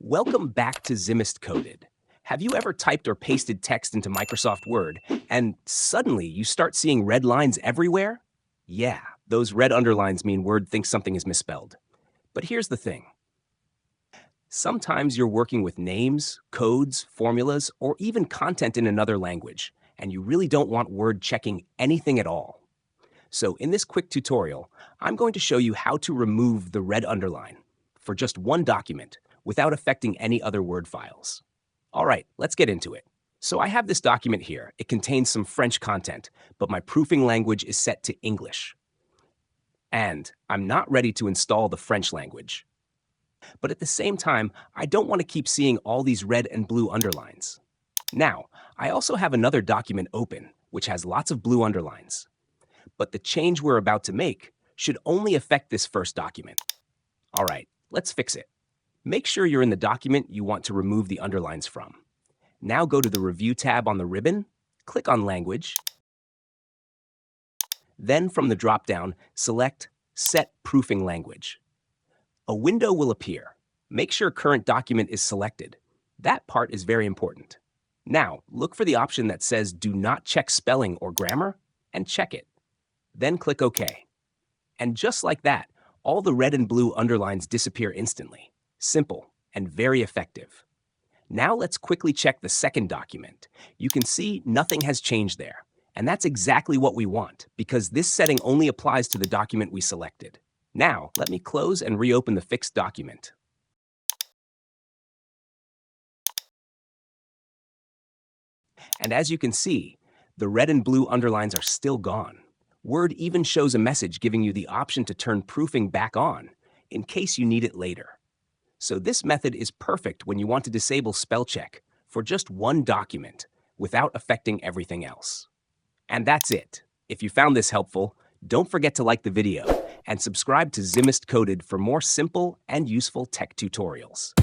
Welcome back to Zimist Coded. Have you ever typed or pasted text into Microsoft Word and suddenly you start seeing red lines everywhere? Yeah, those red underlines mean Word thinks something is misspelled. But here's the thing. Sometimes you're working with names, codes, formulas, or even content in another language, and you really don't want Word checking anything at all. So in this quick tutorial, I'm going to show you how to remove the red underline for just one document without affecting any other Word files. All right, let's get into it. So I have this document here. It contains some French content, but my proofing language is set to English. And I'm not ready to install the French language. But at the same time, I don't want to keep seeing all these red and blue underlines. Now, I also have another document open, which has lots of blue underlines. But the change we're about to make should only affect this first document. All right, let's fix it. Make sure you're in the document you want to remove the underlines from. Now go to the Review tab on the ribbon, click on Language. Then from the drop-down, select Set Proofing Language. A window will appear. Make sure Current Document is selected. That part is very important. Now, look for the option that says Do Not Check Spelling or Grammar, and check it. Then click OK. And just like that, all the red and blue underlines disappear instantly. Simple and very effective. Now let's quickly check the second document. You can see nothing has changed there. And that's exactly what we want, because this setting only applies to the document we selected. Now, let me close and reopen the fixed document. And as you can see, the red and blue underlines are still gone. Word even shows a message giving you the option to turn proofing back on in case you need it later. So this method is perfect when you want to disable spell check for just one document without affecting everything else. And that's it. If you found this helpful, don't forget to like the video and subscribe to Zimist Coded for more simple and useful tech tutorials.